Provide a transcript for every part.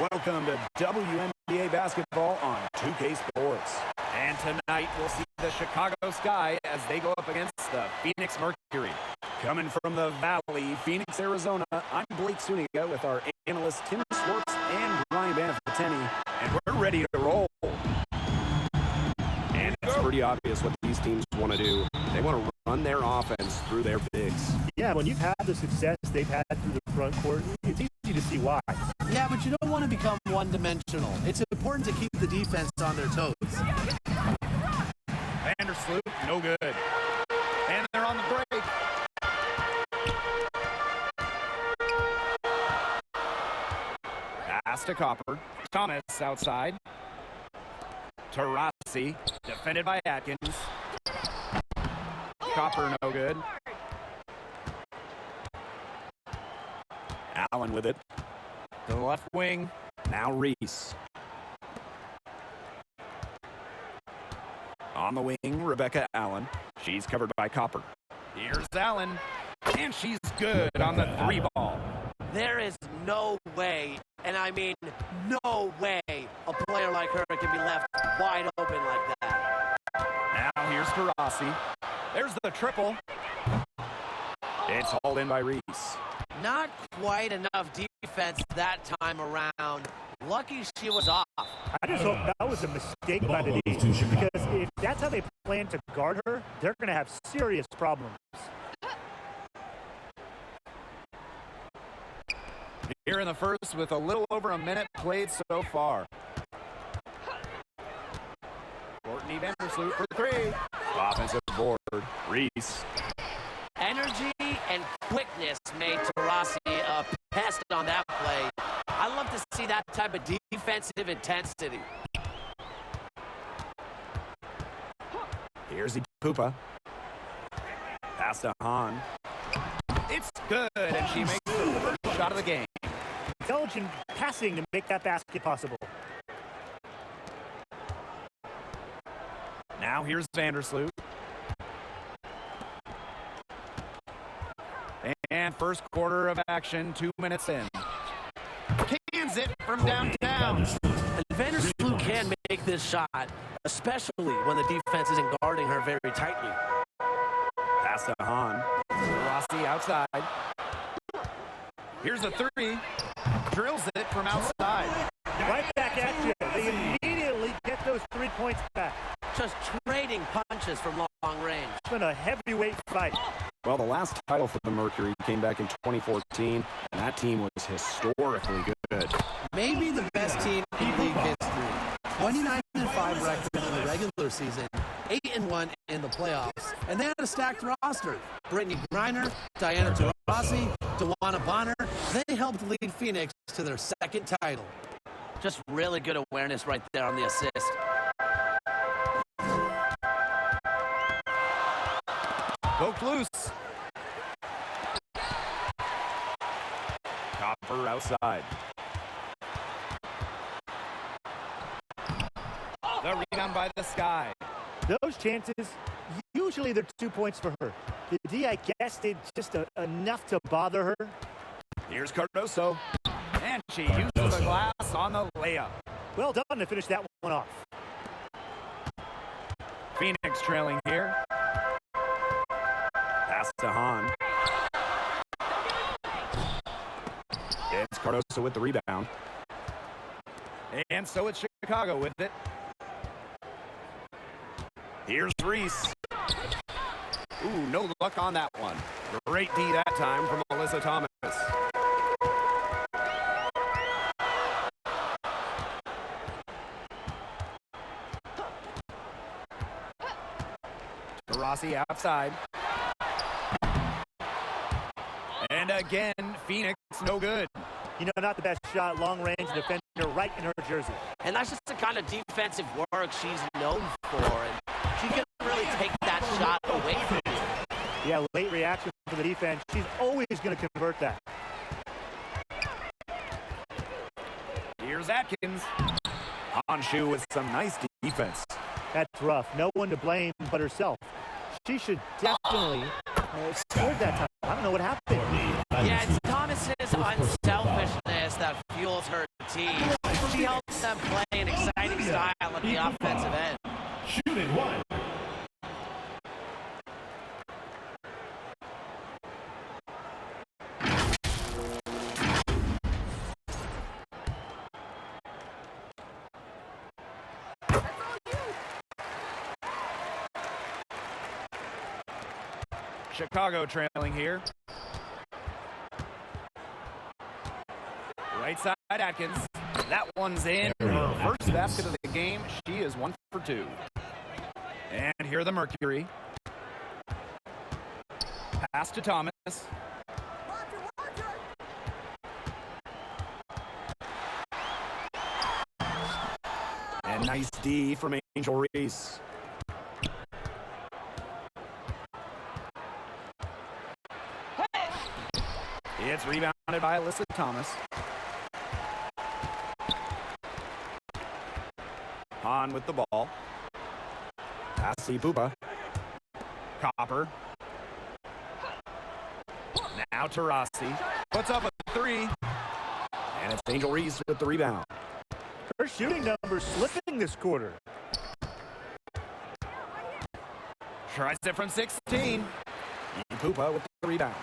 Welcome to WNBA basketball on 2K Sports. And tonight we'll see the Chicago Sky as they go up against the Phoenix Mercury. Coming from the Valley, Phoenix, Arizona, I'm Blake Suniga with our analysts Tim Swartz and Brian Banafiteni, and we're ready to roll. And it's pretty obvious what these teams want to do. They want to run their offense through their bigs. Yeah, when you've had the success they've had through the front court, it's easy to see why. Yeah, but you don't want to become one-dimensional. It's important to keep the defense on their toes. Vandersloot, no good. And they're on the break. Pass to Copper. Thomas outside. Taurasi, defended by Atkins. Copper, no good. Allen with it. To the left wing. Now Reese. On the wing, Rebecca Allen. She's covered by Copper. Here's Allen. And she's good on the three ball. There is no way, and I mean no way, a player like her can be left wide open like that. Now here's Taurasi. There's the triple. It's hauled in by Reese. Not quite enough defense that time around. Lucky she was off. I just hope that was a mistake by the defense, because if that's how they plan to guard her, they're going to have serious problems. Here in the first with a little over a minute played so far. Courtney Vandersloot for three. Offensive board, Reese. Energy and quickness made Taurasi a pest on that play. I love to see that type of defensive intensity. Here's Pupa. Pass to Hahn. It's good, and she makes the first shot of the game. Intelligent passing to make that basket possible. Now here's Vandersloot. And first quarter of action, 2 minutes in. Cans it from downtown. And Vandersloot can make this shot, especially when the defense isn't guarding her very tightly. Pass to Hahn. Rossi outside. Here's a three. Drills it from outside. Right back at you. They immediately get those 3 points back. Just trading punches from long range. It's been a heavyweight fight. Well, the last title for the Mercury came back in 2014, and that team was historically good. Maybe the best team in league history. 29-5 record in the regular season, 8-1 in the playoffs, and they had a stacked roster. Brittany Griner, Diana Taurasi, Dewana Bonner, they helped lead Phoenix to their second title. Just really good awareness right there on the assist. Poked loose. Copper outside. The rebound by the Sky. Those chances, usually they're 2 points for her. The D, I guess, did just enough to bother her. Here's Cardoso. And she used the glass on the layup. Well done to finish that one off. Phoenix trailing here. Pass to Hahn. It's Cardoso with the rebound. And so it's Chicago with it. Here's Reese. Ooh, no luck on that one. Great D that time from Alyssa Thomas. Rossi outside. And again, Phoenix no good. You know, not the best shot, long range defender right in her jersey. And that's just the kind of defensive work she's known for. And she can really take that shot away from you. Yeah, late reaction for the defense. She's always going to convert that. Here's Atkins. Honshu with some nice defense. That's rough. No one to blame but herself. She should definitely scored that time. I don't know what happened. Yeah, it's Thomas's unselfishness that fuels her team. Chicago trailing here. Right side, Atkins. That one's in. Her first basket of the game. She is 1 for 2. And here the Mercury. Pass to Thomas. And nice D from Angel Reese. It's rebounded by Alyssa Thomas. On with the ball. Pass to Pupa. Copper. Now Taurasi. Puts up a 3. And it's Angel Reese with the rebound. Her shooting numbers slipping this quarter. Tries it from 16. Pupa with the rebound.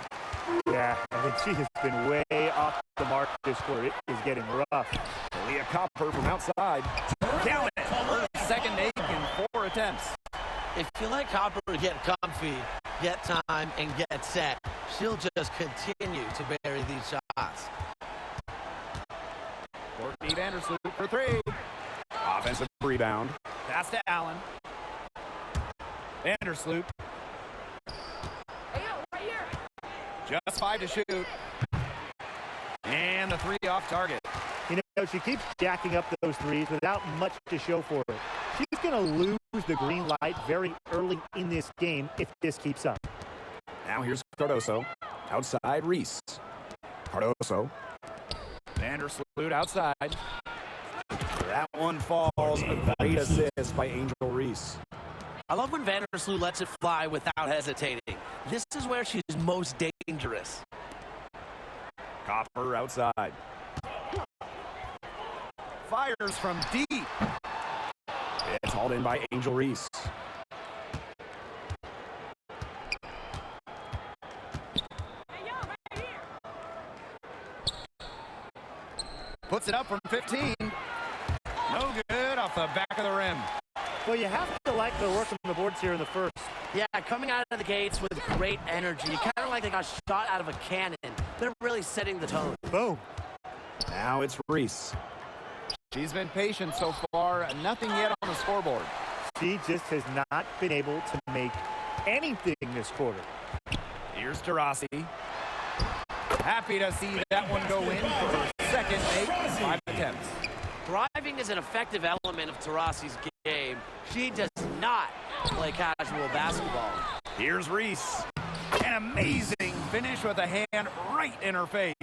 Yeah, I think she has been way off the mark this quarter. It is getting rough. Leah Copper from outside. Count it. Her second make in 4 attempts. If you let Copper get comfy, get time, and get set, she'll just continue to bury these shots. Courtney Vandersloot for 3. Offensive rebound. Pass to Allen. Vandersloot. Just 5 to shoot. And the 3 off target. You know, she keeps jacking up those threes without much to show for it. She's going to lose the green light very early in this game if this keeps up. Now here's Cardoso. Outside, Reese. Cardoso. Vandersloot outside. That one falls. A great assist by Angel Reese. I love when Vandersloot lets it fly without hesitating. This is where she's most dangerous. Copper outside. Fires from deep. It's hauled in by Angel Reese. Puts it up from 15. No good off the back of the rim. Well, you have to like their work on the boards here in the first. Yeah, coming out of the gates with great energy. Kind of like they got shot out of a cannon. They're really setting the tone. Boom. Now it's Reese. She's been patient so far. Nothing yet on the scoreboard. She just has not been able to make anything this quarter. Here's Taurasi. Happy to see that one go in for her second make, 5 attempts. Driving is an effective element of Taurasi's game. She does not play casual basketball. Here's Reese. An amazing finish with a hand right in her face.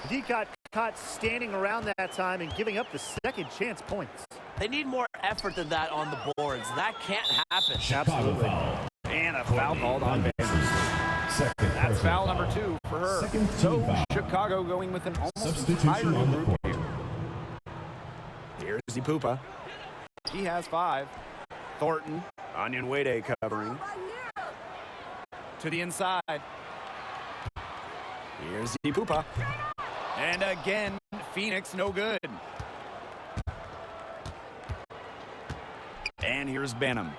He got caught standing around that time and giving up the second chance points. They need more effort than that on the boards. That can't happen. Absolutely. And a foul called on Vandersloot. That's foul number 2 for her. So Chicago going with an almost entire new group here. Here's Pupa. She has 5. Thornton. Onion Wade covering. To the inside. Here's Pupa. And again, Phoenix no good. And here's Benham.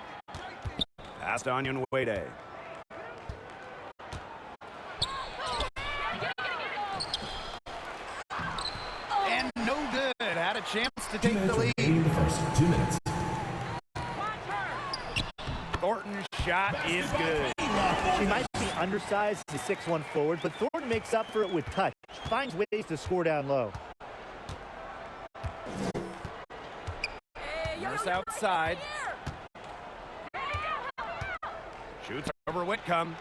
Pass to Onion Wade. And no good. Had a chance to take the lead. In the first 2 minutes. Thornton's shot is good. She might be undersized as a 6'1" forward, but Thornton makes up for it with touch. Finds ways to score down low. Nurse outside. Shoots over Whitcomb.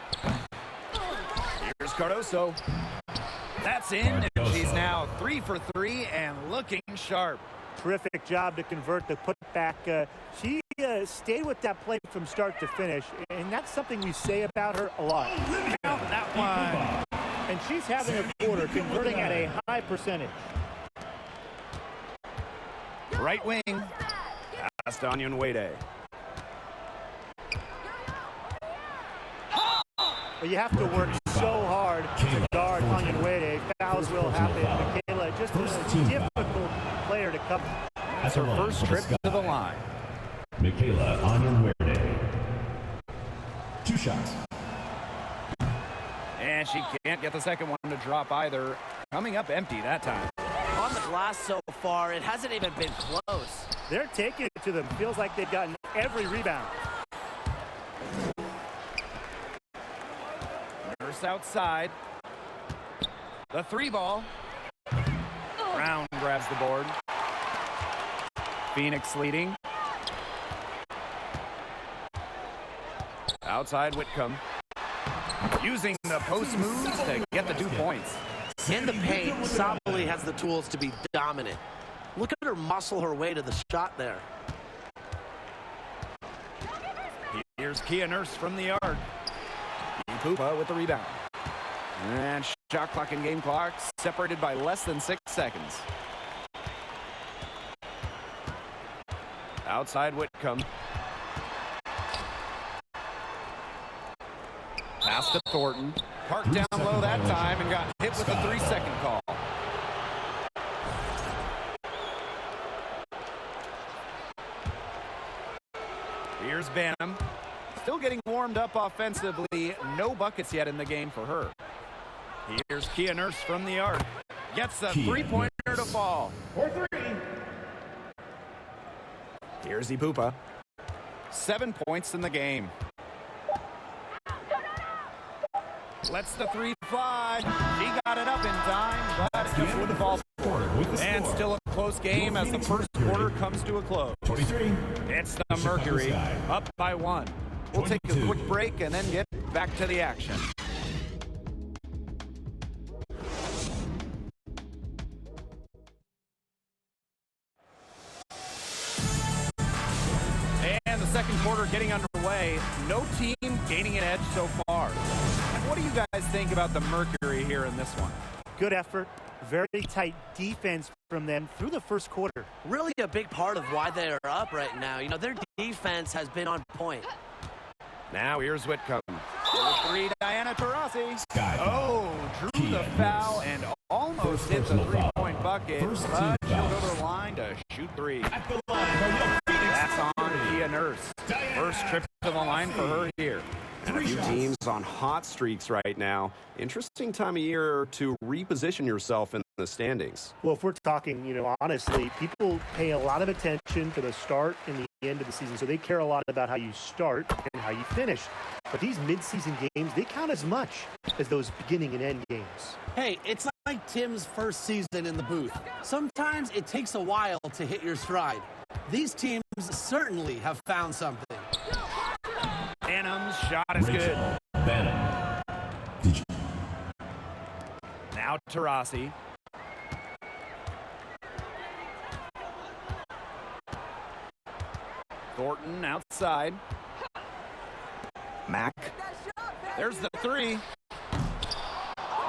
Here's Cardoso. That's in, and she's now 3 for 3 and looking sharp. Terrific job to convert the putback. She stayed with that play from start to finish, and that's something we say about her a lot. Count that one. And she's having a quarter converting at a high percentage. Right wing. Pass to Onion Wade. But you have to work so hard to guard Onion Wade. Fouls will happen. Michaela, just a difficult player to cover. That's her first trip to the line. Michaela Onion Wade. 2 shots. And she can't get the second one to drop either. Coming up empty that time. On the glass so far, it hasn't even been close. They're taking it to them. Feels like they've gotten every rebound. Nurse outside. The three ball. Brown grabs the board. Phoenix leading. Outside Whitcomb. Using the post moves to get the 2 points. In the paint, Sabali has the tools to be dominant. Look at her muscle her way to the shot there. Here's Kia Nurse from the yard. Pupa with the rebound. And shot clock and game clock separated by less than 6 seconds. Outside Whitcomb. Pass to Thornton. Parked down low that time and got hit with the 3-second call. Here's Banham. Still getting warmed up offensively. No buckets yet in the game for her. Here's Kia Nurse from the arc. Gets the three-pointer to fall. Here's Ipupa. 7 points in the game. Lets the three fly. She got it up in time, but it just wouldn't fall. And still a close game as the first quarter comes to a close. It's the Mercury up by 1. We'll take a quick break and then get back to the action. And the second quarter getting underway. No team gaining an edge so far. And what do you guys think about the Mercury here in this one? Good effort. Very tight defense from them through the first quarter. Really a big part of why they are up right now. You know, their defense has been on point. Now here's Whitcomb. Three, Diana Taurasi. Oh, drew the foul and almost hit the three-point bucket, but she'll go to the line to shoot 3. That's on Kia Nurse. First trip to the line for her here. And a few teams on hot streaks right now. Interesting time of year to reposition yourself in the standings. Well, if we're talking, honestly, people pay a lot of attention to the start and the end of the season. So they care a lot about how you start and how you finish. But these midseason games, they count as much as those beginning and end games. Hey, it's like Tim's first season in the booth. Sometimes it takes a while to hit your stride. These teams certainly have found something. Banham's shot is good. Banham. Now Taurasi. Thornton outside. Mack. There's the 3.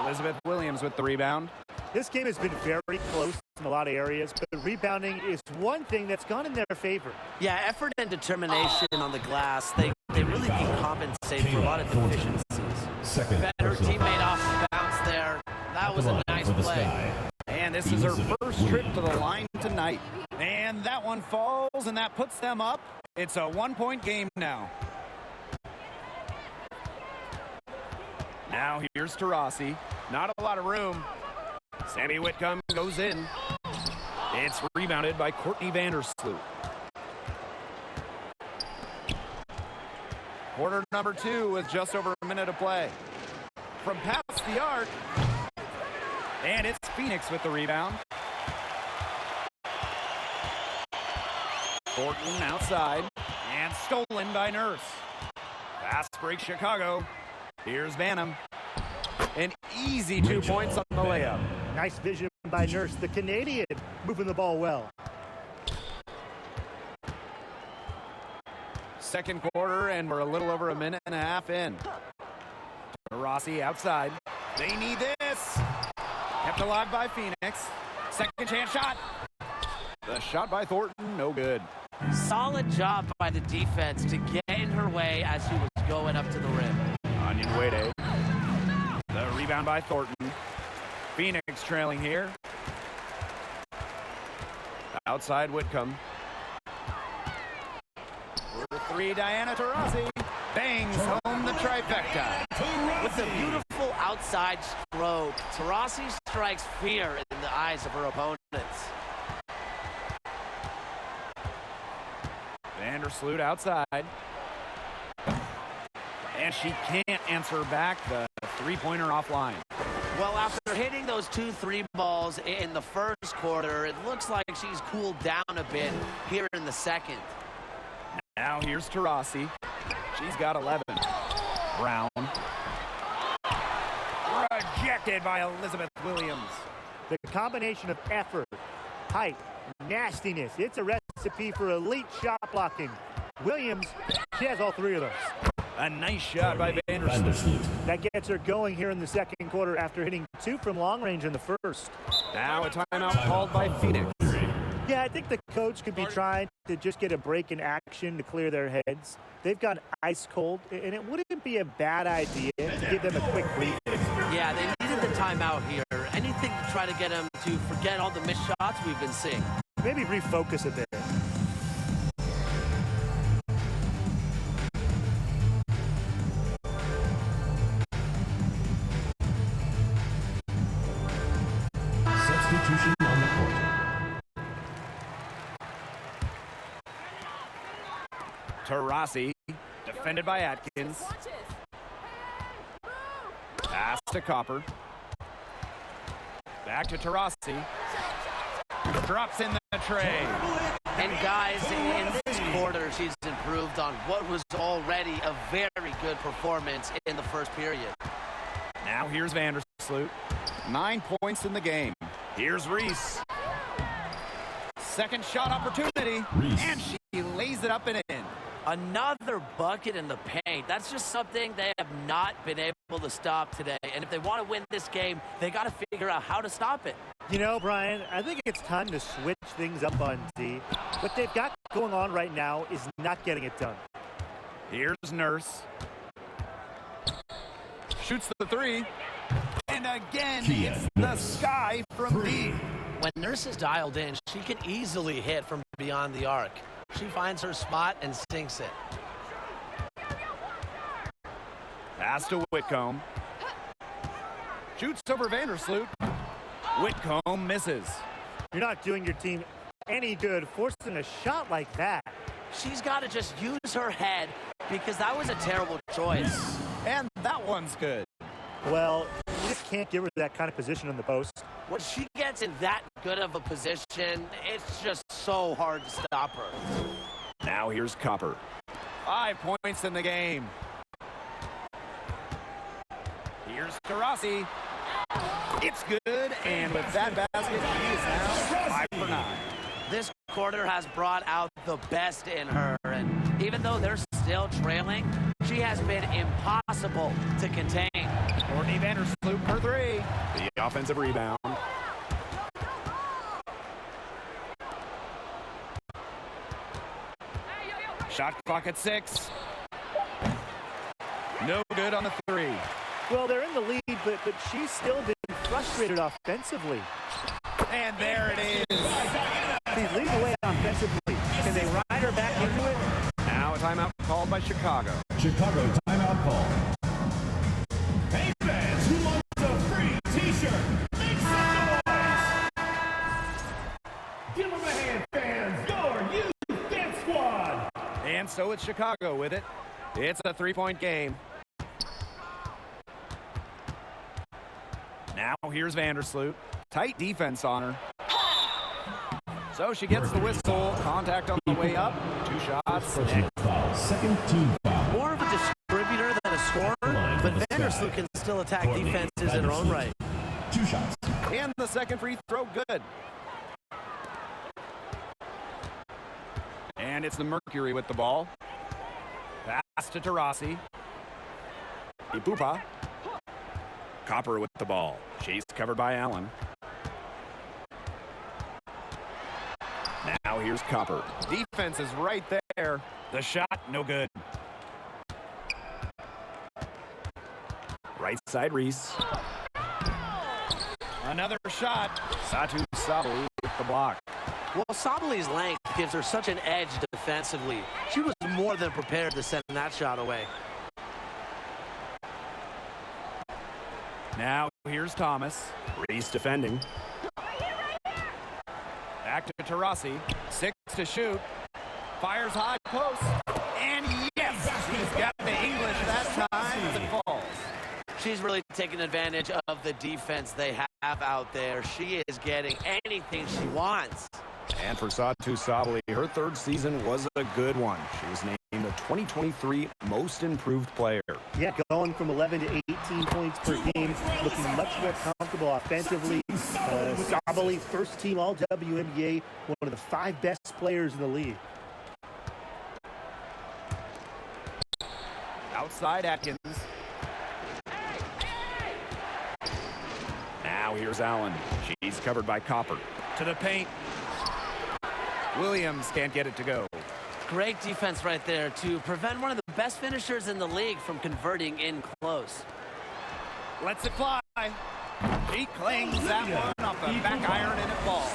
Elizabeth Williams with the rebound. This game has been very close in a lot of areas, but rebounding is one thing that's gone in their favor. Yeah, effort and determination on the glass, they really can compensate for a lot of deficiencies. Bet her teammate off bounce there. That was a nice play. And this is her first trip to the line tonight. And that one falls, and that puts them up. It's a 1-point game now. Now here's Taurasi. Not a lot of room. Sammy Whitcomb goes in. It's rebounded by Courtney Vandersloot. Quarter number 2 with just over a minute to play. From past the arc. And it's Phoenix with the rebound. Thornton outside. And stolen by Nurse. Fast break Chicago. Here's Banham. An easy 2 points on the layup. Nice vision by Nurse, the Canadian, moving the ball well. Second quarter, and we're a little over a minute and a half in. Rossi outside. They need this. Kept alive by Phoenix. Second chance shot. The shot by Thornton, no good. Solid job by the defense to get in her way as she was going up to the rim. Onion Wade. The rebound by Thornton. Phoenix trailing here. Outside Whitcomb. For 3, Diana Taurasi. Bangs home the trifecta. With a beautiful outside stroke. Taurasi strikes fear in the eyes of her opponents. Vandersloot outside. And she can't answer back the three-pointer offline. Well, after hitting those 2 3 balls in the first quarter, it looks like she's cooled down a bit here in the second. Now here's Taurasi. She's got 11. Brown. Rejected by Elizabeth Williams. The combination of effort, height, nastiness, it's a recipe for elite shot blocking. Williams, she has all 3 of those. A nice shot by Vandersloot. That gets her going here in the second quarter after hitting 2 from long range in the first. Now a timeout called by Phoenix. Yeah, I think the coach could be trying to just get a break in action to clear their heads. They've got ice cold, and it wouldn't be a bad idea to give them a quick breather. Yeah, they needed the timeout here. Anything to try to get them to forget all the missed shots we've been seeing. Maybe refocus it there. Substitution on the court. Taurasi, defended by Atkins. Pass to Copper. Back to Taurasi. Drops in the tray. And guys, in this quarter, she's improved on what was already a very good performance in the first period. Now here's Vandersloot. 9 points in the game. Here's Reese. Second shot opportunity. Reese. And she lays it up and in. Another bucket in the paint. That's just something they have not been able to stop today. And if they want to win this game, they got to figure out how to stop it. You know, Brian, I think it's time to switch things up on D. What they've got going on right now is not getting it done. Here's Nurse. Shoots the 3. And again, it's the sky from D. When Nurse is dialed in, she can easily hit from beyond the arc. She finds her spot and sinks it. Pass to Whitcomb. Shoots over Vandersloot. Whitcomb misses. You're not doing your team any good forcing a shot like that. She's got to just use her head because that was a terrible choice. And that one's good. Well, you just can't give her that kind of position in the post. When she gets in that good of a position, it's just so hard to stop her. Now here's Copper. 5 points in the game. Here's Taurasi. It's good, and with that basket, he is now 5 for 9. This quarter has brought out the best in her, and even though they're still trailing, she has been impossible to contain. Courtney Vandersloot for 3. The offensive rebound. Shot clock at 6. No good on the 3. Well, they're in the lead, but she's still been frustrated offensively. And there it is. She's leading the way offensively. Can they ride her back into it? Now a timeout called by Chicago. Chicago timeout call. Hey fans, who wants a free t-shirt? Make some noise! Give them a hand, fans. Your youth dance squad. And so it's Chicago with it. It's a 3-point game. Now here's Vandersloot. Tight defense on her. So she gets the whistle. Contact on the way up. 2 shots. Personal foul. Second team foul. More of a distributor than a scorer, but Vandersloot can still attack defenses in her own right. 2 shots. And the second free throw good. And it's the Mercury with the ball. Pass to Taurasi. Ipupa. Copper with the ball. She's covered by Allen. Now here's Copper. Defense is right there. The shot, no good. Right side, Reese. Another shot. Satu Sabali with the block. Well, Sabali's length gives her such an edge defensively. She was more than prepared to send that shot away. Now here's Thomas. Reese defending. Back to Taurasi. 6 to shoot. Fires high post. And yes, he's got the English that time as it falls. She's really taking advantage of the defense they have out there. She is getting anything she wants. And for Satu Sabali, her third season was a good one. She was named the 2023 Most Improved Player. Yeah, going from 11 to 18 points per game, looking much more comfortable offensively. Sabali, first team all WNBA, one of the 5 best players in the league. Outside Atkins. Now here's Allen. She's covered by Copper. To the paint. Williams can't get it to go. Great defense right there to prevent one of the best finishers in the league from converting in close. Lets it fly. He clings that one off the back iron and it falls.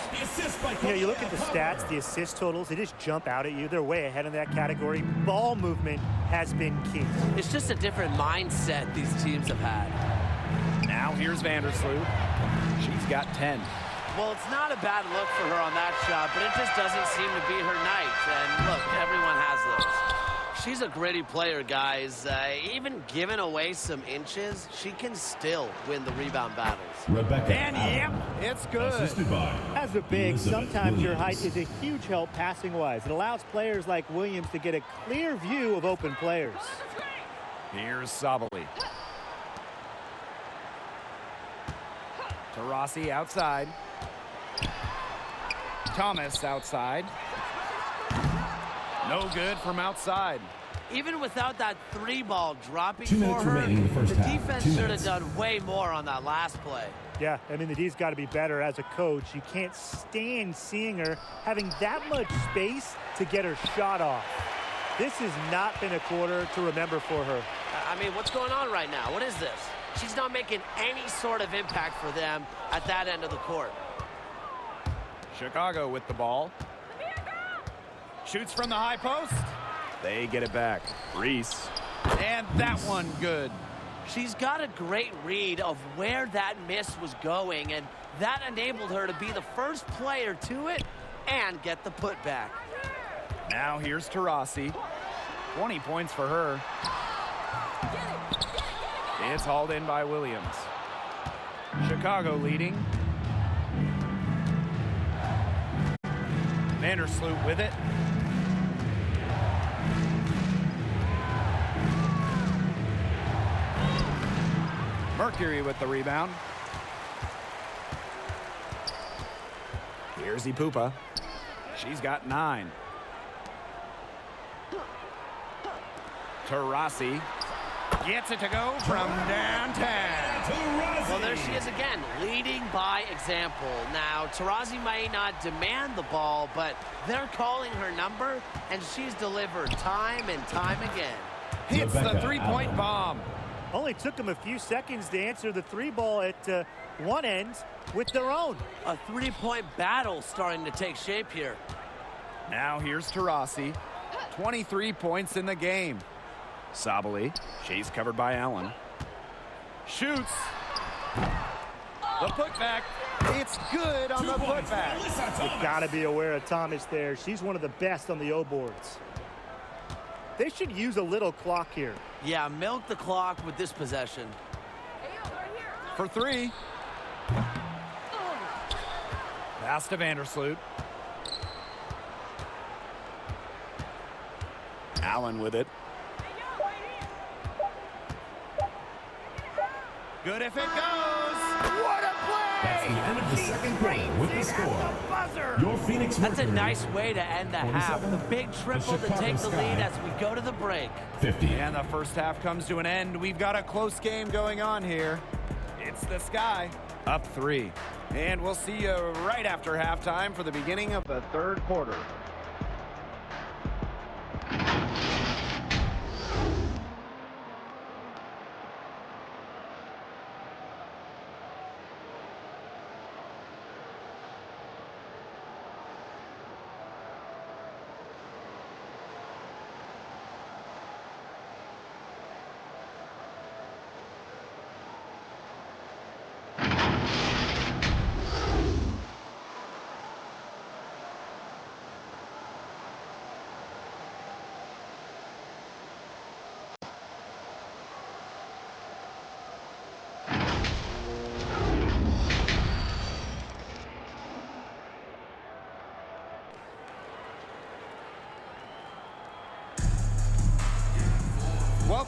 You know, you look at the stats, the assist totals, they just jump out at you. They're way ahead in that category. Ball movement has been key. It's just a different mindset these teams have had. Now here's Vandersloot. She's got 10. Well, it's not a bad look for her on that shot, but it just doesn't seem to be her night. And look, everyone has those. She's a gritty player, guys. Even giving away some inches, she can still win the rebound battles. Rebecca And yep, it's good. assisted by As a big, Elizabeth sometimes your Williams. height is a huge help passing-wise. It allows players like Williams to get a clear view of open players. Here's Sabali. Taurasi outside. Thomas outside. No good from outside. Even without that 3-ball dropping 2 for minutes her, remaining in the first the half. defense 2 should have minutes. done way more on that last play. Yeah, I mean, the D's got to be better as a coach. You can't stand seeing her having that much space to get her shot off. This has not been a quarter to remember for her. I mean, what's going on right now? What is this? She's not making any sort of impact for them at that end of the court. Chicago with the ball. Shoots from the high post. They get it back. Reese. And that one good. She's got a great read of where that miss was going, and that enabled her to be the first player to it and get the putback. Now here's Taurasi. 20 points for her. It's hauled in by Williams. Chicago leading. Vandersloot with it. Mercury with the rebound. Here's Ipupa. She's got 9. Taurasi gets it to go from downtown. Well, there she is again, leading by example. Now, Taurasi may not demand the ball, but they're calling her number, and she's delivered time and time again. Hits the Rebecca 3-point Allen. bomb. Only took them a few seconds to answer the 3-ball at one end with their own. A 3-point battle starting to take shape here. Now here's Taurasi. 23 points in the game. Sabali. She's covered by Allen. Shoots. The putback. It's good on the putback. You got to be aware of Thomas there. She's one of the best on the O boards. They should use a little clock here. Yeah, milk the clock with this possession. For 3. Pass to Vandersloot. Allen with it. Good if it goes. What a play! That's the end of the second quarter with the score. Your Phoenix That's a Mercury, nice way to end the half. 47, The big triple to Chicago take the Sky. lead as we go to the break. 50. And the first half comes to an end. We've got a close game going on here. It's the Sky up 3. And we'll see you right after halftime for the beginning of the third quarter.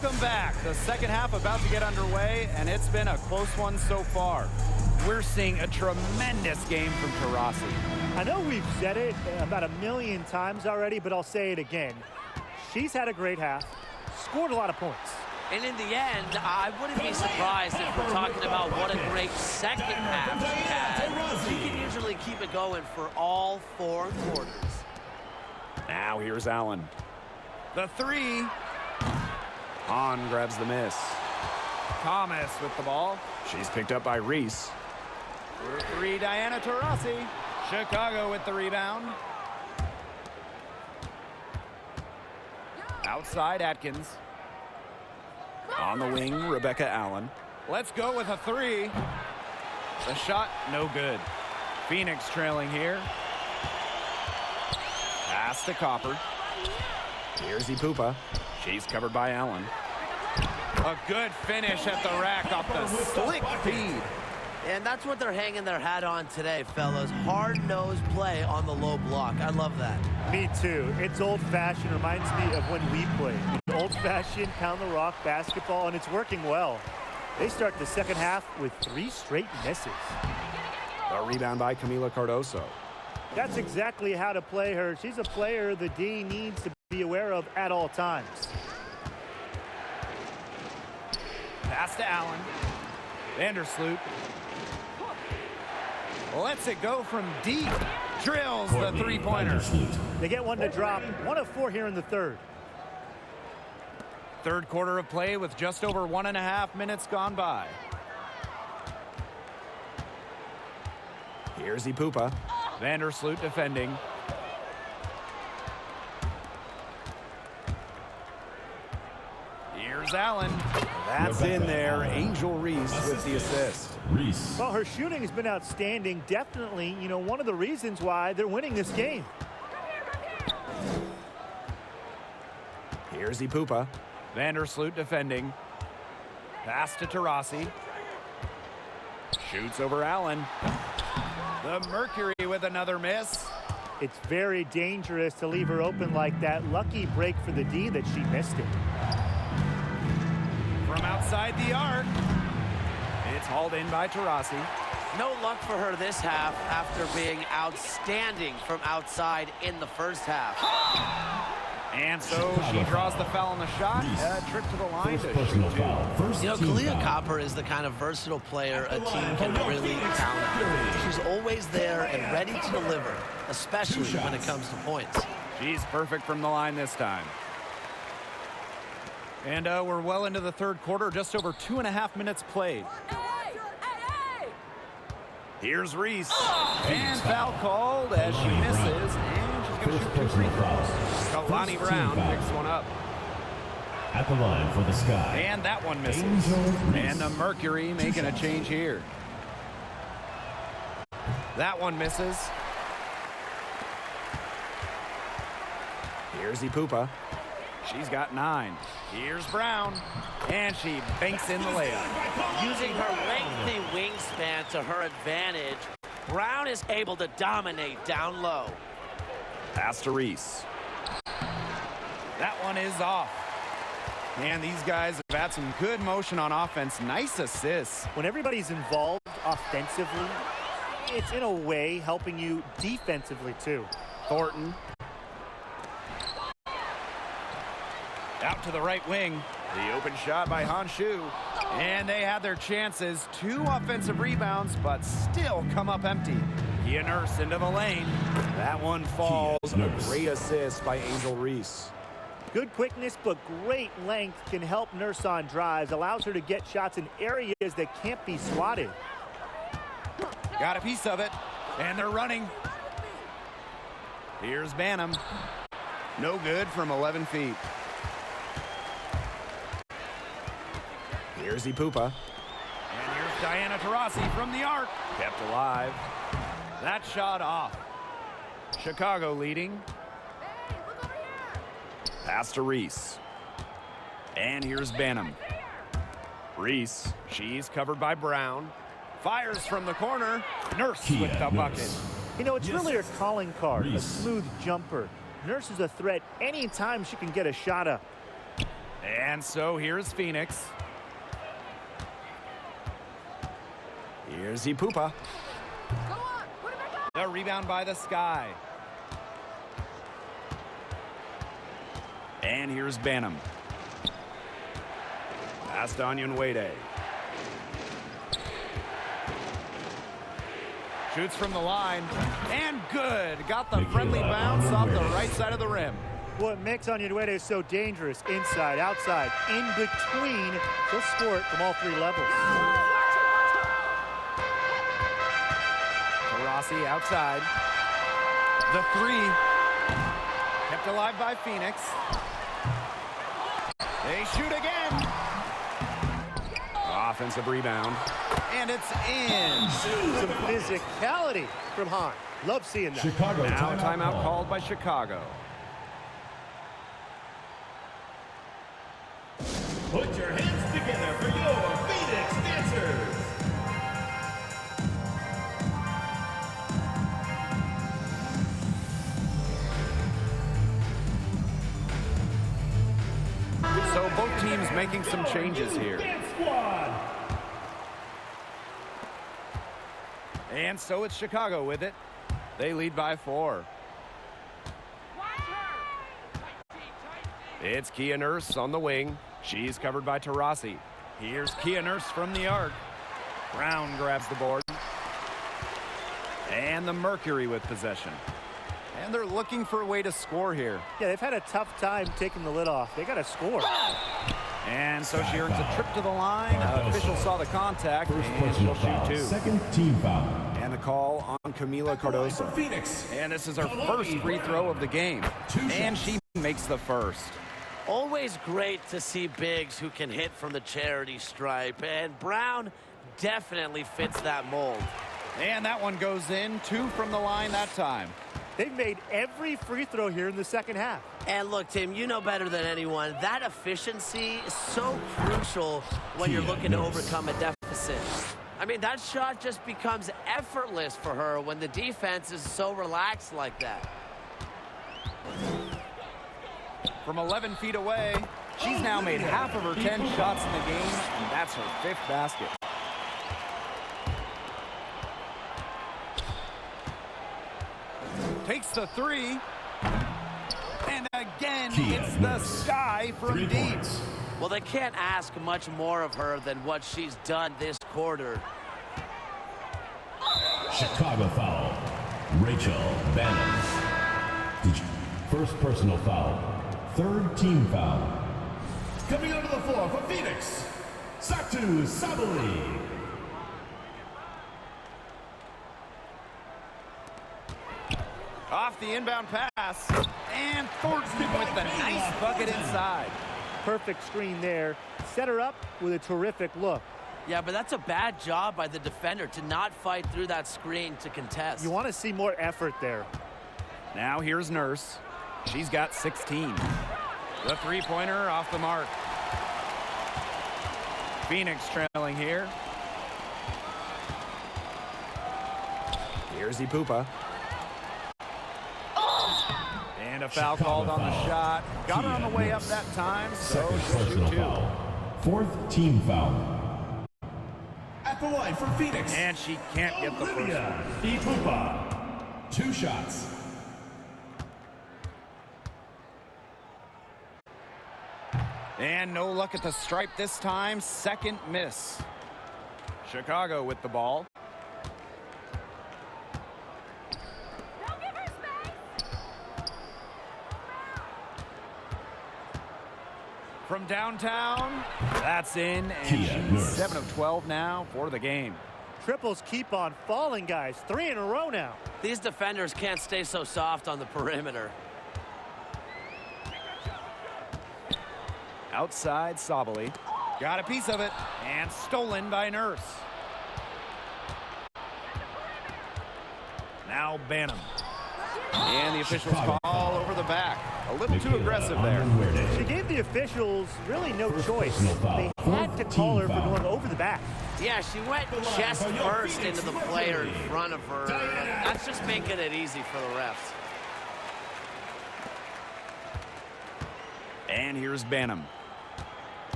Welcome back. The second half about to get underway, and it's been a close one so far. We're seeing a tremendous game from Taurasi. I know we've said it about a million times already, but I'll say it again. She's had a great half, scored a lot of points. And in the end, I wouldn't be surprised if we're talking about what a great second half she had. She can usually keep it going for all 4 quarters. Now here's Allen. The three. Hahn grabs the miss. Thomas with the ball. She's picked up by Reese. For 3, Diana Taurasi. Chicago with the rebound. Outside, Atkins. On the wing, Rebecca Allen. Let's go with a 3. The shot, no good. Phoenix trailing here. Pass to Copper. Here's Ipupa. She's covered by Allen. A good finish at the rack off the slick feed. And that's what they're hanging their hat on today, fellas. Hard-nosed play on the low block. I love that. Me too. It's old-fashioned. Reminds me of when we played. Old-fashioned, pound-the-rock basketball, and it's working well. They start the second half with 3 straight misses. A rebound by Camila Cardoso. That's exactly how to play her. She's a player the D needs to be aware of at all times. Pass to Allen. Vandersloot. Lets it go from deep. Drills the 3-pointer. They get one to drop. 1 of 4 here in the third. Third quarter of play with just over 1.5 minutes gone by. Here's Ipupa. Vandersloot defending. Here's Allen. That's in there. Angel Reese with the assist. Reese. Well, her shooting has been outstanding. Definitely, one of the reasons why they're winning this game. Here's Ipupa. Vandersloot defending. Pass to Taurasi. Shoots over Allen. The Mercury with another miss. It's very dangerous to leave her open like that. Lucky break for the D that she missed it. From outside the arc. It's hauled in by Taurasi. No luck for her this half after being outstanding from outside in the first half. And so she draws the foul on the shot. A trip to the line to shoot 2. Kalia Copper is the kind of versatile player a team can really count on. She's always there and ready to deliver, especially when it comes to points. She's perfect from the line this time. And we're well into the third quarter, just over 2.5 minutes played. Here's Reese. And foul called as she misses. And she's going to shoot 2 free throws. Kalani Brown picks one up. At the line for the Sky. And that one misses. And the Mercury making a change here. That one misses. Here's Ipupa. She's got 9. Here's Brown. And she banks in the layup. Using her lengthy wingspan to her advantage, Brown is able to dominate down low. Pass to Reese. That one is off. And these guys have had some good motion on offense. Nice assists. When everybody's involved offensively, it's in a way helping you defensively too. Thornton. Out to the right wing. The open shot by Honshu. And they had their chances. 2 offensive rebounds, but still come up empty. Kia Nurse into the lane. That one falls. A great assist by Angel Reese. Good quickness, but great length can help Nurse on drives. Allows her to get shots in areas that can't be swatted. Got a piece of it. And they're running. Here's Banham. No good from 11 feet. Here's Ipupa. And here's Diana Taurasi from the arc. Kept alive. That shot off. Chicago leading. Pass to Reese. And here's Banham. Reese. She's covered by Brown. Fires from the corner. Nurse with the bucket. It's really her calling card, a smooth jumper. Nurse is a threat anytime she can get a shot up. And so here's Phoenix. Here's Ipupa. The rebound by the Sky. And here's Banham. Past Onyenwede. Shoots from the line. And good. Got the friendly bounce off the right side of the rim. What makes Onyenwede is so dangerous, inside, outside, in between. She'll score it from all three levels. Rossi outside. The three. Kept alive by Phoenix. They shoot again. Offensive rebound. And it's in. Some physicality from Hahn. Love seeing that. Chicago Now timeout called by Chicago. Put your hands together for your Phoenix Dancers. So both teams making some changes here. Dance Squad. And so it's Chicago with it. They lead by 4. It's Kia Nurse on the wing. She's covered by Taurasi. Here's Kia Nurse from the arc. Brown grabs the board. And the Mercury with possession. And they're looking for a way to score here. Yeah, they've had a tough time taking the lid off. They got to score. And so she earns a trip to the line. Official saw the contact, First and personal she'll foul. shoot 2. Second team foul. And the call on Camila Cardoso. Phoenix. And this is her first free throw of the game. And she makes the first. Always great to see bigs who can hit from the charity stripe, and Brown definitely fits that mold. And that one goes in. 2 from the line that time. They've made every free throw here in the second half. And look, Tim, you know better than anyone, that efficiency is so crucial when you're looking to overcome a deficit. I mean, that shot just becomes effortless for her when the defense is so relaxed like that. From 11 feet away, she's now made half of her 10 shots in the game, and that's her 5th basket. Takes the 3. And again, it's the Sky from 3 deep. points. Well, they can't ask much more of her than what she's done this quarter. Chicago foul. Rachel Bannon. First personal foul. Third team foul. Coming onto the floor for Phoenix, Satu Sabali. Off the inbound pass. And Thornton with the nice bucket inside. Perfect screen there. Set her up with a terrific look. Yeah, but that's a bad job by the defender to not fight through that screen to contest. You want to see more effort there. Now here's Nurse. She's got 16. The three-pointer off the mark. Phoenix trailing here. Here's Ipupa. And a foul called on the shot. Got her on the way up that time, so Second she'll personal shoot 2. foul. Fourth team foul. At the line for Phoenix. And she can't get the first one. Ipupa. 2 shots. And no luck at the stripe this time. Second miss. Chicago with the ball. From downtown, that's in, and Kia she's Nurse. 7 of 12 now for the game. Triples keep on falling, guys. 3 in a row now. These defenders can't stay so soft on the perimeter. Outside, Sabali. Got a piece of it, and stolen by Nurse. Now Banham. And the officials call over the back. A little too aggressive there. She gave the officials really no First choice. personal foul. They had to Fourth call her team for foul. going over the back. Yeah, she went chest first into the player in front of her. And that's just making it easy for the refs. And here's Banham.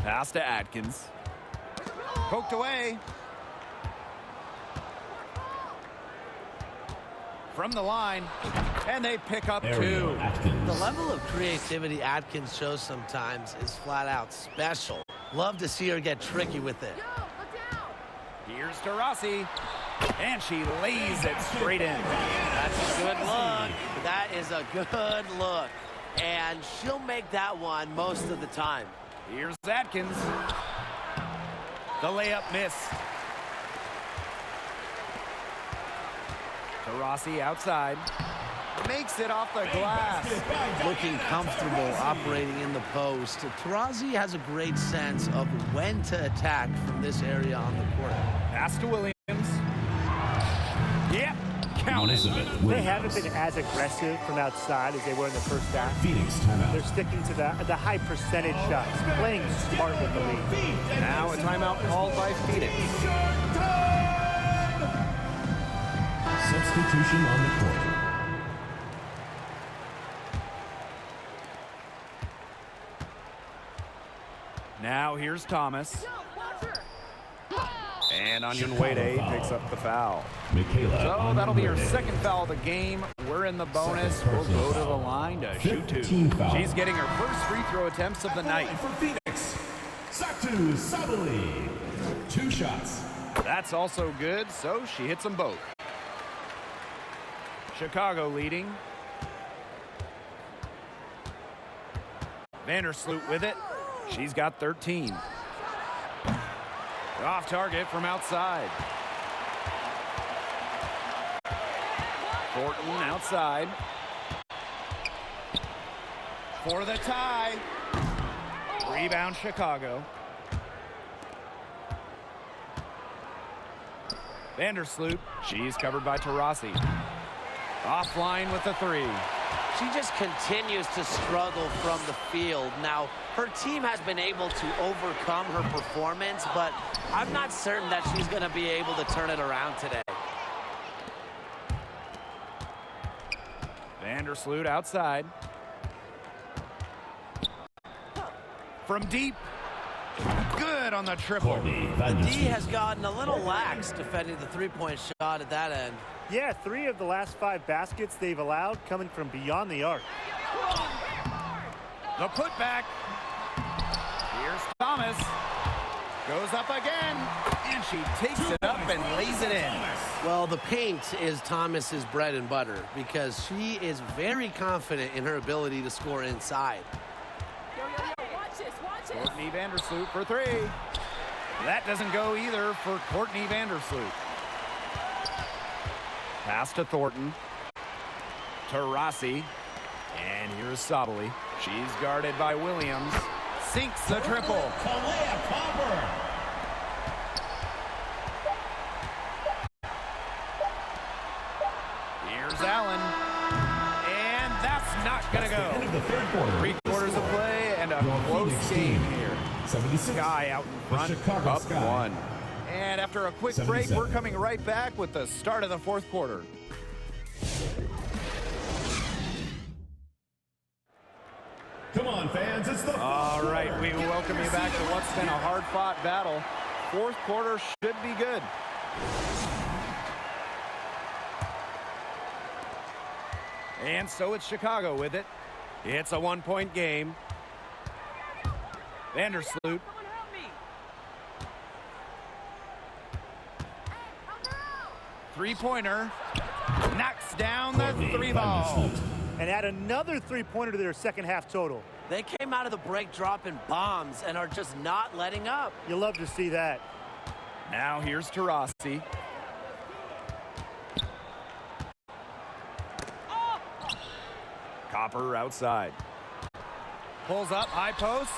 Pass to Atkins. Poked away. From the line, and they pick up two. The level of creativity Atkins shows sometimes is flat out special. Love to see her get tricky with it. Here's to Rossi, and she lays it straight in. That's a good look. That is a good look. And she'll make that one most of the time. Here's Atkins. The layup missed. Rossi outside. Makes it off the glass. Looking comfortable operating in the post. Taurasi has a great sense of when to attack from this area on the court. Pass to Williams. Yep, count it. They haven't been as aggressive from outside as they were in the first half. Phoenix timeout. They're sticking to the high percentage shots, playing smart with the lead. Now a timeout called by Phoenix. Substitution on the court. Now here's Thomas. And Onion Wade picks up the foul. So that'll be her second foul of the game. We're in the bonus. We'll go to the line to shoot two. She's getting her first free throw attempts of the night. For Phoenix, Satu Sabali. 2 shots. That's also good, so she hits them both. Chicago leading. Vandersloot with it. She's got 13. Off target from outside. Thornton outside. For the tie. Rebound Chicago. Vandersloot. She's covered by Taurasi. Offline with the three. She just continues to struggle from the field. Now, her team has been able to overcome her performance, but I'm not certain that she's going to be able to turn it around today. Vandersloot outside. From deep. Good on the triple. The D has gotten a little lax defending the three-point shot at that end. Yeah, 3 of the last 5 baskets they've allowed coming from beyond the arc. The putback. Here's Thomas. Goes up again, and she takes it up and lays it in. Well, the paint is Thomas's bread and butter because she is very confident in her ability to score inside. Courtney Vandersloot for 3. That doesn't go either for Courtney Vandersloot. Pass to Thornton. Taurasi. And here's Sabali. She's guarded by Williams. Sinks the triple. Kalea Copper. Here's Allen. And that's not going to End of the go. third quarter. 3 quarters of play and a Your close Phoenix game team. here. 76. Sky out in front, Chicago up Sky. 1. And after a quick break, 77. we're coming right back with the start of the 4th quarter. Come on, fans. It's the All right, we welcome you back to what's been a hard-fought battle. 4th quarter should be good. And so it's Chicago with it. It's a 1-point game. Vandersloot. Three-pointer. Knocks down the 3-ball. And add another 3-pointer to their second half total. They came out of the break dropping bombs and are just not letting up. You love to see that. Now here's Taurasi. Copper outside. Pulls up, high post.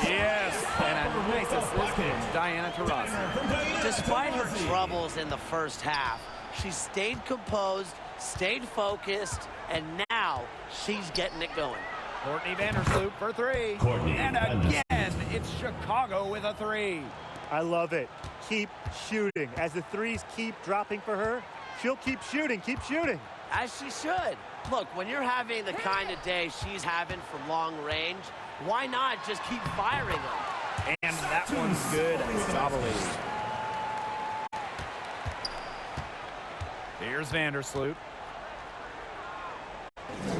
Yes, and a nice assist from Diana Taurasi. Despite her troubles in the first half, she stayed composed, stayed focused, and now she's getting it going. Courtney Vandersloot for 3. Courtney And Vandersloot. again, it's Chicago with a 3. I love it. Keep shooting. As the threes keep dropping for her, she'll keep shooting, keep shooting. As she should. Look, when you're having the kind of day she's having from long range, why not just keep firing them? that one's good. Sabali. Here's Vandersloot.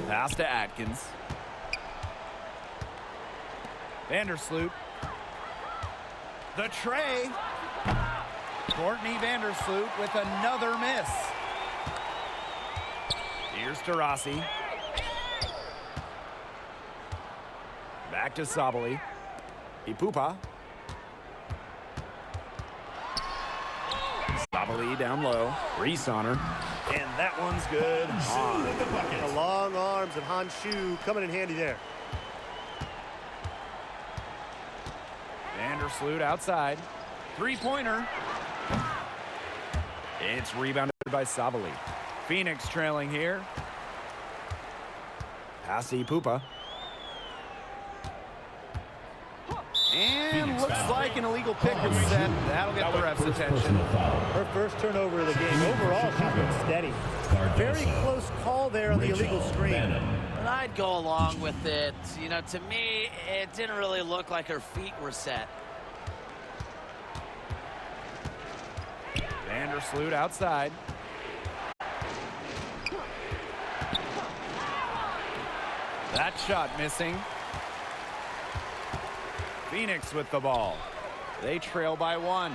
Pass to Atkins. Vandersloot. The tray. Courtney Vandersloot with another miss. Here's Taurasi. Back to Sabali. Ipupa. Sabali down low. Reese on her. And that one's good. The long arms of Han Shu coming in handy there. Vandersloot outside. Three-pointer. It's rebounded by Sabali. Phoenix trailing here. Pass to Ipupa. And looks like an illegal pick was set. That'll get the ref's attention. Her first turnover of the game. Overall, she's been steady. Very close call there on the illegal screen. But I'd go along with it. You know, to me, it didn't really look like her feet were set. Vandersloot outside. That shot missing. Phoenix with the ball. They trail by one.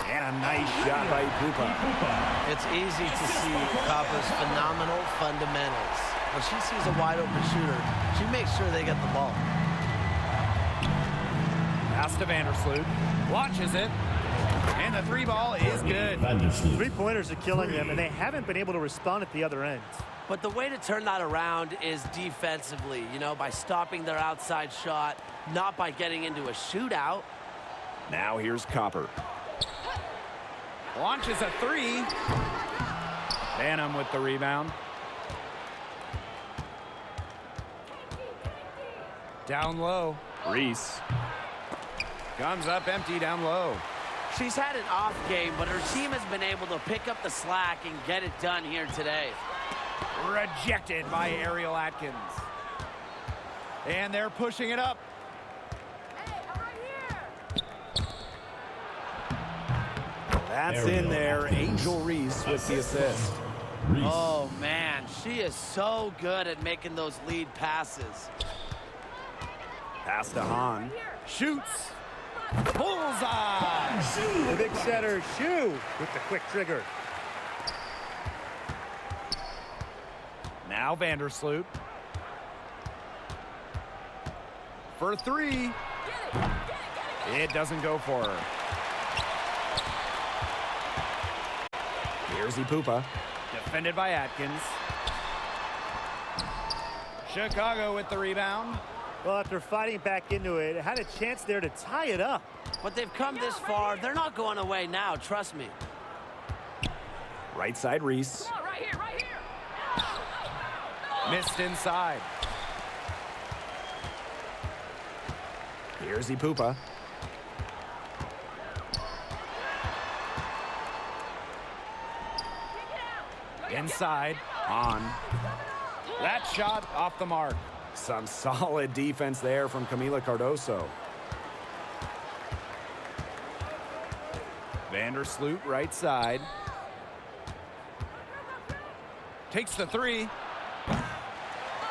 And a nice shot by Ipupa. It's easy to see Copper's phenomenal fundamentals. When she sees a wide-open shooter, she makes sure they get the ball. Pass to Vandersloot. Launches it. And the three ball is good. Three-pointers are killing them, and they haven't been able to respond at the other end. But the way to turn that around is defensively, you know, by stopping their outside shot, not by getting into a shootout. Now here's Copper. Launches a three. Banham with the rebound. Down low. Reese. Comes up empty down low. She's had an off game, but her team has been able to pick up the slack and get it done here today. Rejected by Ariel Atkins. And they're pushing it up. That's in there. Angel Reese with the assist. Oh, man, she is so good at making those lead passes. Pass to Han. Shoots. Bullseye. The big setter, Shu, with the quick trigger. Now Vandersloot. For three. It doesn't go for her. Here's Ipupa. Defended by Atkins. Chicago with the rebound. Well, after fighting back into it, had a chance there to tie it up. But they've come this far. They're not going away now, trust me. Right side Reese. Right here. Missed inside. Here's Ipupa. Inside. On. That shot off the mark. Some solid defense there from Camila Cardoso. Vandersloot right side. Takes the three.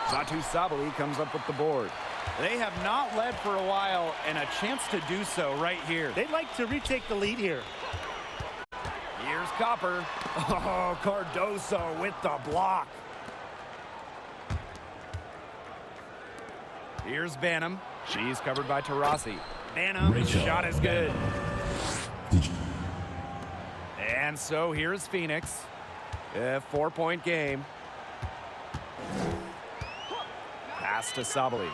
Satu Sabali comes up with the board. They have not led for a while, and a chance to do so right here. They'd like to retake the lead here. Here's Copper. Oh, Cardoso with the block. Here's Banham. She's covered by Taurasi. Banham, shot is good. And so here's Phoenix. A 4-point game. Pass to Sabali.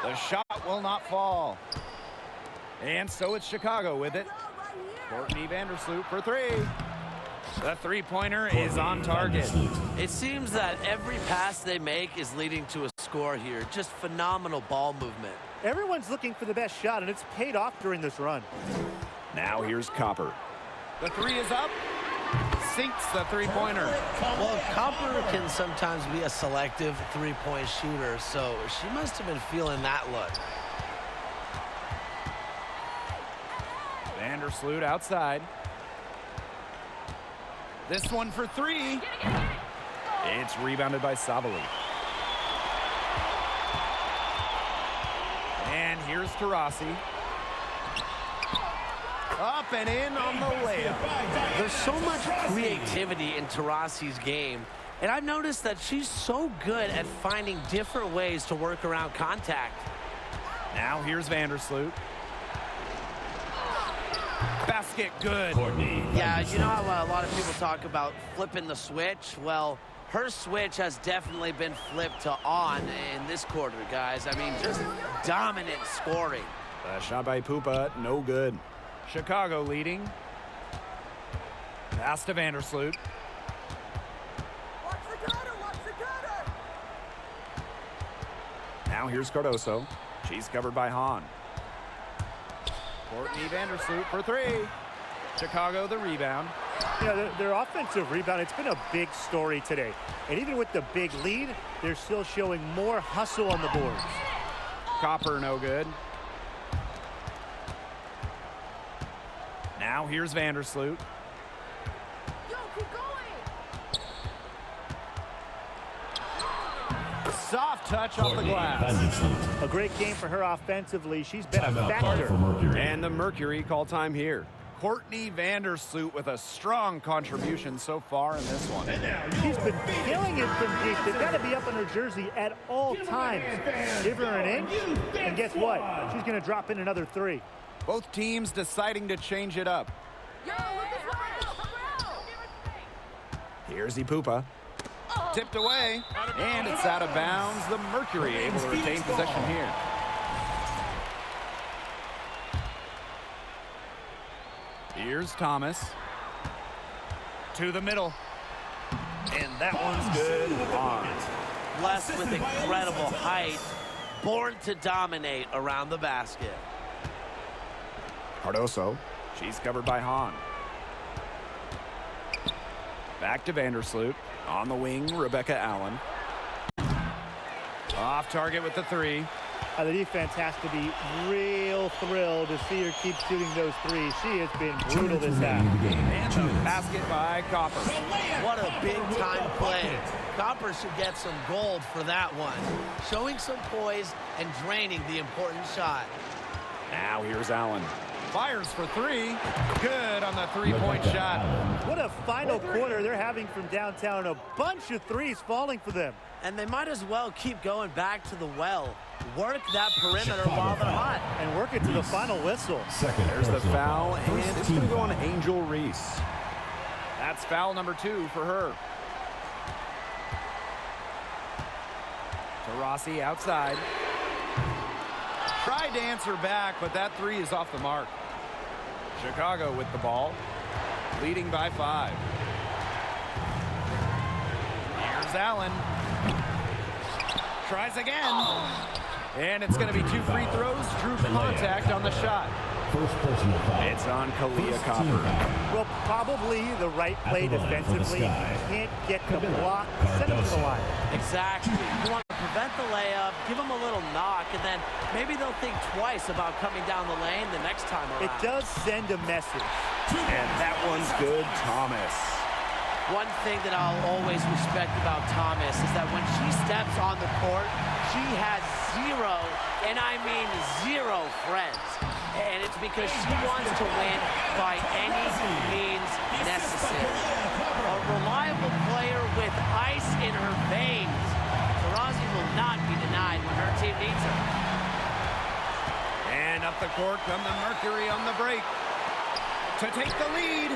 The shot will not fall. And so it's Chicago with it. Courtney Vandersloot for three. The three-pointer is on target. It seems that every pass they make is leading to a score here. Just phenomenal ball movement. Everyone's looking for the best shot, and it's paid off during this run. Now here's Copper. The three is up. Sinks the three-pointer. Well, Copper can sometimes be a selective three-point shooter, so she must have been feeling that look. Vandersloot outside. This one for three. It's rebounded by Savali. And here's Taurasi. Up and in on the layup. There's so much creativity in Taurasi's game, and I've noticed that she's so good at finding different ways to work around contact. Now here's Vandersloot. Basket good. Yeah, you know how a lot of people talk about flipping the switch? Well, her switch has definitely been flipped to on in this quarter, guys. I mean, just dominant scoring. Shot by Pupa, no good. Chicago leading. Pass to Vandersloot. Now here's Cardoso. She's covered by Hahn. Courtney Vandersloot for three. Chicago the rebound. You know, their offensive rebound, it's been a big story today. And even with the big lead, they're still showing more hustle on the boards. Copper no good. Now here's Vandersloot. Soft touch off the glass. A great game for her offensively. She's been a Timeout called factor. for Mercury. And the Mercury call time here. Courtney Vandersloot with a strong contribution so far in this one. She's been killing it from deep. They've got to be up in her jersey at all times. Give her an inch, and guess what? She's going to drop in another three. Both teams deciding to change it up. Here's Ipupa. Tipped away, and it's out of bounds. The Mercury able to retain possession here. Here's Thomas. To the middle. And that one's good. On. Blessed with incredible height, born to dominate around the basket. Cardoso. She's covered by Hahn. Back to Vandersloot. On the wing, Rebecca Allen. Off target with the three. The defense has to be real thrilled to see her keep shooting those threes. She has been brutal this half. And the basket by Copper. What a big-time play. Copper should get some gold for that one. Showing some poise and draining the important shot. Now here's Allen. Fires for three. Good on the three-point shot. What a final quarter they're having from downtown. A bunch of threes falling for them. And they might as well keep going back to the well. Work that perimeter while they're hot. And work it to the final whistle. Second There's the personal foul, and First it's team going to go on foul. Angel Reese. That's foul number 2 for her. Taurasi outside. Tried to answer back, but that three is off the mark. Chicago with the ball, leading by 5. Here's Allen. Tries again. And it's going to be 2 free throws. Drew contact on the shot. First personal foul. It's on Kalia First Copper. team foul. Well, probably the right play At the line for the defensively. Sky. You can't get the Camilla block. Send him to the Cardoso. line. Exactly. You want to prevent the layup, give them a little knock, and then maybe they'll think twice about coming down the lane the next time around. It does send a message. And that one's good, Thomas. One thing that I'll always respect about Thomas is that when she steps on the court, she has zero, and I mean zero, friends. And it's because she wants to win by any means necessary. A reliable player with ice in her veins. Taurasi will not be denied when her team needs her. And up the court come the Mercury on the break to take the lead.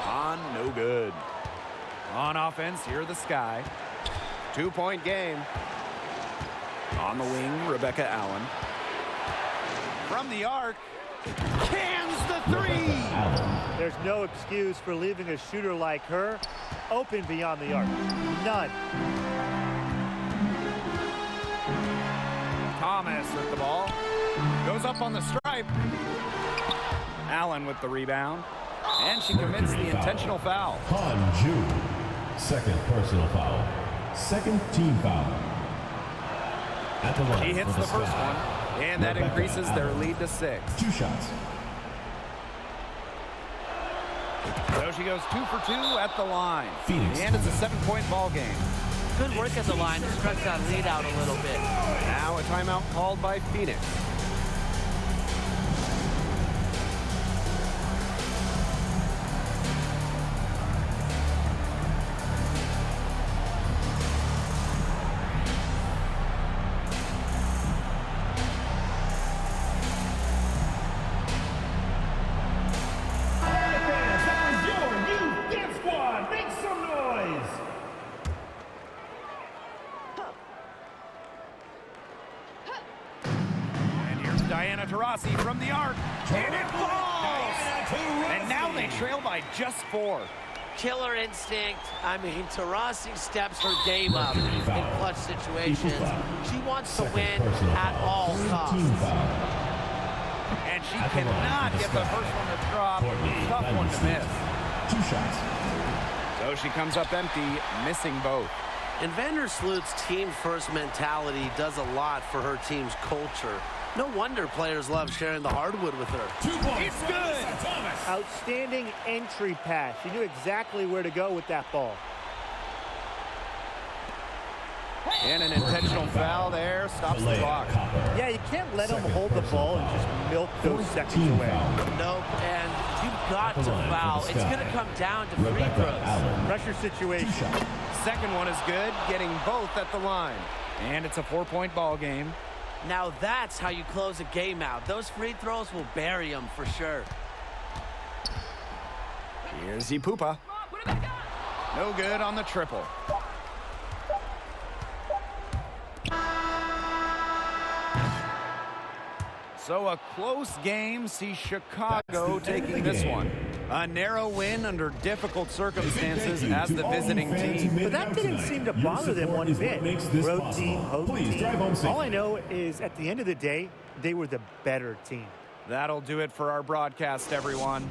On, no good. On offense, here the Sky. 2-point game. On the wing, Rebecca Allen. From the arc, cans the three. There's no excuse for leaving a shooter like her open beyond the arc. None. Thomas with the ball. Goes up on the stripe. Allen with the rebound. And she commits the intentional foul. Han Ju. Second personal foul. Second team foul. At the line She hits for the first Sky. one, and that Rebecca increases their Allen. lead to 6. 2 shots. So she goes 2 for 2 at the line. Phoenix. And it's a 7-point ball game. Good work at the line to stretch that lead out a little bit. Now a timeout called by Phoenix. Diana Taurasi from the arc, and it falls! And now they trail by just 4. Killer instinct. I mean, Taurasi steps her game up in clutch situations. She wants to win at all costs. And she cannot get the first one to drop. Tough one to miss. 2 shots. So she comes up empty, missing both. And Vandersloot's team-first mentality does a lot for her team's culture. No wonder players love sharing the hardwood with her. 2 points. It's good. Outstanding entry pass. She knew exactly where to go with that ball. And an intentional foul there stops the clock. Yeah, you can't let them hold the ball and just milk those seconds away. Nope, and you've got to foul. It's going to come down to free throws. Pressure situation. Second one is good, getting both at the line. And it's a 4-point ball game. Now that's how you close a game out. Those free throws will bury them for sure. Here's Ipupa. No good on the triple. So a close game sees Chicago taking this one. A narrow win under difficult circumstances as the visiting team. But that didn't seem to bother them one bit. Road team, home team. All I know is at the end of the day, they were the better team. That'll do it for our broadcast, everyone.